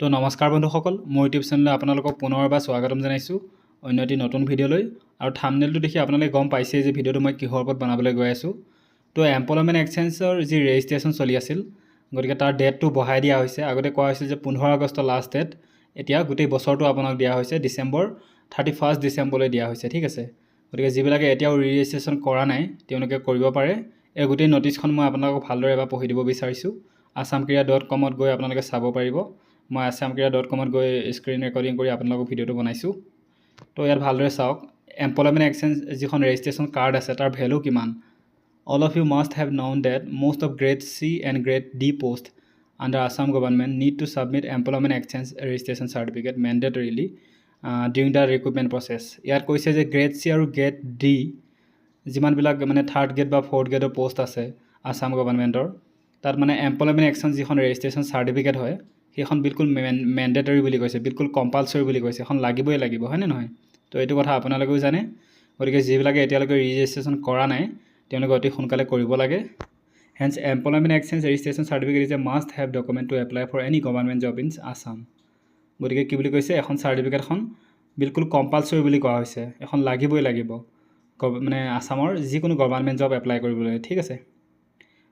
তো নমস্কাৰ বন্ধুসকল, মোৰ ইউটিউব চেনেললৈ আপোনালোকক পুনৰবাৰ স্বাগতম জনাইছোঁ অন্য এটি নতুন ভিডিঅ'লৈ। আৰু থাম্বনেইলটো দেখি আপোনালোকে গম পাইছেই যে ভিডিঅ'টো মই কিহৰ ওপৰত বনাবলৈ গৈ আছোঁ। তো এমপ্লয়মেণ্ট এক্সচেঞ্জৰ যি ৰেজিষ্ট্ৰেশ্যন চলি আছিল, গতিকে তাৰ ডেটটো বঢ়াই দিয়া হৈছে। আগতে কোৱা হৈছিল যে 15 আগষ্ট লাষ্ট ডেট, এতিয়া গোটেই বছৰটো আপোনাক দিয়া হৈছে ডিচেম্বৰ 31 ডিচেম্বৰলৈ দিয়া হৈছে। ঠিক আছে, গতিকে যিবিলাকে এতিয়াও ৰেজিষ্ট্ৰেশ্যন কৰা নাই তেওঁলোকে কৰিব পাৰে। এই গোটেই নটিছখন মই আপোনালোকক ভালদৰে এবাৰ পঢ়ি দিব বিচাৰিছোঁ। assamkriya.com গৈ আপোনালোকে চাব পাৰিব। মই assamkriya.com গৈ স্ক্ৰীন ৰেকৰ্ডিং কৰি আপোনালোকক ভিডিঅ'টো বনাইছোঁ। তো ইয়াত ভালদৰে চাওক, এমপ্লয়মেণ্ট এক্সচেঞ্জ যিখন ৰেজিষ্ট্ৰেশ্যন কাৰ্ড আছে তাৰ ভেলু কিমান। All of you must have known that most of grade C and grade D post under Assam government need to submit employment exchange registration certificate mandatorily during the recruitment process. ইয়াত কৈছে যে grade C আৰু grade D যিমানবিলাক মানে third grade বা fourth গ্ৰেডৰ post আছে আছাম গভৰ্ণমেণ্টৰ, তাত মানে এমপ্লয়মেণ্ট এক্সচেঞ্জ যিখন ৰেজিষ্ট্ৰেশ্যন চাৰ্টিফিকেট হয় সেইখন বিলকুল মেণ্ডেটৰী বুলি কৈছে, বিলকুল কম্পালচৰি বুলি কৈছে, এখন লাগিবই লাগিব, হয়নে নহয়? তো এইটো কথা আপোনালোকেও জানে। গতিকে যিবিলাকে এতিয়ালৈকে ৰেজিষ্ট্ৰেশ্যন কৰা নাই তেওঁলোকে অতি সোনকালে কৰিব লাগে। Hence employment exchange registration certificate is a must have document to apply for any government job in Assam. গতিকে কি বুলি কৈছে, এখন চাৰ্টিফিকেটখন বিলকুল কম্পালচৰি বুলি কোৱা হৈছে, এখন লাগিবই লাগিব মানে আছামৰ যিকোনো গভৰ্ণমেণ্ট জব এপ্লাই কৰিবলৈ। ঠিক আছে,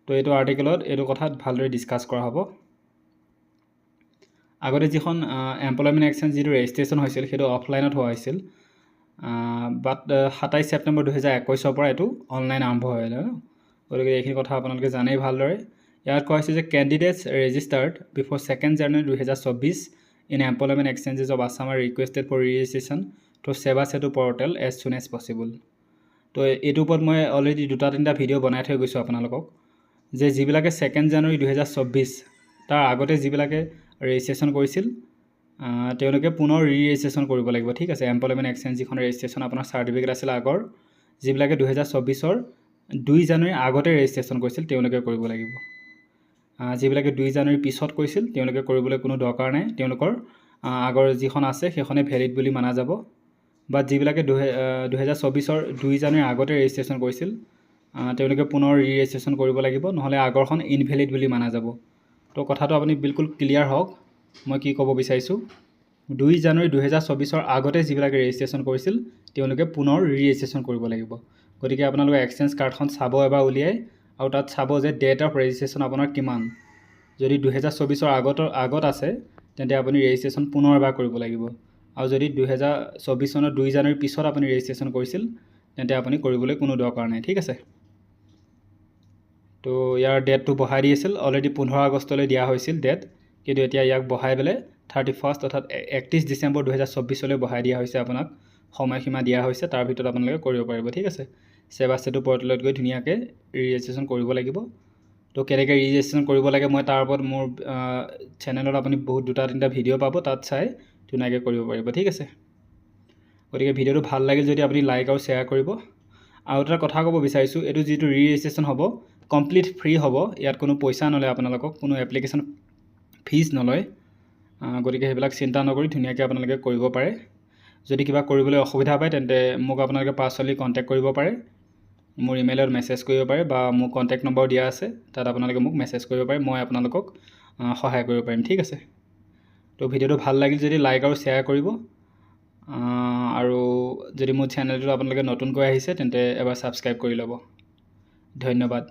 তো এইটো আৰ্টিকেলত এইটো কথাত ভালদৰে ডিছকাছ কৰা হ'ব। আগতে যিখন এমপ্লয়মেণ্ট এক্সচেঞ্জ যিটো ৰেজিষ্ট্ৰেশ্যন হৈছিল সেইটো অফলাইনত হোৱা হৈছিল, বাট 27 ছেপ্টেম্বৰ 2021 পৰা এইটো অনলাইন আৰম্ভ হয়। গতিকে এইখিনি কথা আপোনালোকে জানেই ভালদৰে। ইয়াত কোৱা হৈছে যে candidates registered before 2 January 2024 in employment exchanges of Assam or requested for registration through Sewa Setu portal as soon as possible. তো এইটোৰ ওপৰত মই অলৰেডি 2-3টা ভিডিঅ' বনাই থৈ গৈছোঁ আপোনালোকক, যে যিবিলাকে 2 জানুৱাৰী 2024 তাৰ আগতে যিবিলাকে ৰেজিষ্ট্ৰেশ্যন কৰিছিল তেওঁলোকে পুনৰ ৰেজিষ্ট্ৰেশ্যন কৰিব লাগিব। ঠিক আছে, এমপ্লয়মেণ্ট এক্সচেঞ্জ যিখন ৰেজিষ্ট্ৰেশ্যন আপোনাৰ চাৰ্টিফিকেট আছিল আগৰ, যিবিলাকে 2024 2 জানুৱাৰীৰ আগতে ৰেজিষ্ট্ৰেশ্যন কৰিছিল তেওঁলোকে কৰিব লাগিব। যিবিলাকে 2 জানুৱাৰীৰ পিছত কৰিছিল তেওঁলোকে কৰিবলৈ কোনো দৰকাৰ নাই, তেওঁলোকৰ আগৰ যিখন আছে সেইখনে ভেলিড বুলি মানা যাব। বা যিবিলাকে 2024 2 জানুৱাৰীৰ আগতে ৰেজিষ্ট্ৰেশ্যন কৰিছিল তেওঁলোকে পুনৰ ৰেজিষ্ট্ৰেশ্যন কৰিব লাগিব, নহ'লে আগৰখন ইনভেলিড বুলি মানা যাব। তো কথাটো আপুনি বিলকুল ক্লিয়াৰ হওক মই কি ক'ব বিচাৰিছোঁ। 2 জানুৱাৰী 2024 আগতে যিবিলাকে ৰেজিষ্ট্ৰেশ্যন কৰিছিল তেওঁলোকে পুনৰ ৰেজিষ্ট্ৰেশ্যন কৰিব লাগিব। গতিকে আপোনালোকে এক্সচেঞ্জ কাৰ্ডখন চাব এবাৰ উলিয়াই, আৰু তাত চাব যে ডেট অফ ৰেজিষ্ট্ৰেশ্যন আপোনাৰ কিমান। যদি 2024 আগত আছে তেন্তে আপুনি ৰেজিষ্ট্ৰেশ্যন পুনৰ এবাৰ কৰিব লাগিব, আৰু যদি 2024 চনৰ 2 জানুৱাৰীৰ পিছত আপুনি ৰেজিষ্ট্ৰেশ্যন কৰিছিল তেন্তে আপুনি কৰিবলৈ কোনো দৰকাৰ নাই। ঠিক আছে, তো ইয়াৰ ডেটটো বঢ়াই দি আছিল, অলৰেডি 15 আগষ্টলৈ দিয়া হৈছিল ডেট, কিন্তু এতিয়া ইয়াক বঢ়াই পেলাই 31 অৰ্থাৎ 31 ডিচেম্বৰ 2024লৈ বঢ়াই দিয়া হৈছে। আপোনাক সময়সীমা দিয়া হৈছে, তাৰ ভিতৰত আপোনালোকে কৰিব পাৰিব। ঠিক আছে, সেৱা সেতু পৰ্টেলত গৈ ধুনীয়াকৈ ৰেজিষ্ট্ৰেশ্যন কৰিব লাগিব। তো কেনেকৈ ৰেজিষ্ট্ৰেশ্যন কৰিব লাগে মই তাৰ ওপৰত মোৰ চেনেলত আপুনি বহুত 2-3টা ভিডিঅ' পাব, তাত চাই ধুনীয়াকৈ কৰিব পাৰিব। ঠিক আছে, গতিকে ভিডিঅ'টো ভাল লাগিল যদি আপুনি লাইক আৰু শ্বেয়াৰ কৰিব। আৰু এটা কথা ক'ব বিচাৰিছোঁ, এইটো যিটো ৰেজিষ্ট্ৰেশ্যন হ'ব কমপ্লিট ফ্ৰী হ'ব, ইয়াত কোনো পইচা নলয় আপোনালোকক, কোনো এপ্লিকেশ্যন ফিজ নলয়। গতিকে সেইবিলাক চিন্তা নকৰি ধুনীয়াকৈ আপোনালোকে কৰিব পাৰে। যদি কিবা কৰিবলৈ অসুবিধা পায় তেন্তে মোক আপোনালোকে পাৰ্চনেলি কণ্টেক্ট কৰিব পাৰে, মোৰ ইমেইলত মেছেজ কৰিব পাৰে, বা মোৰ কণ্টেক্ট নম্বৰ দিয়া আছে তাত আপোনালোকে মোক মেছেজ কৰিব পাৰে, মই আপোনালোকক সহায় কৰিব পাৰিম। ঠিক আছে, তো ভিডিঅ'টো ভাল লাগিল যদি লাইক আৰু শ্বেয়াৰ কৰিব, আৰু যদি মোৰ চেনেলটো আপোনালোকে নতুনকৈ আহিছে তেন্তে এবাৰ ছাবস্ক্ৰাইব কৰি ল'ব। ধন্যবাদ।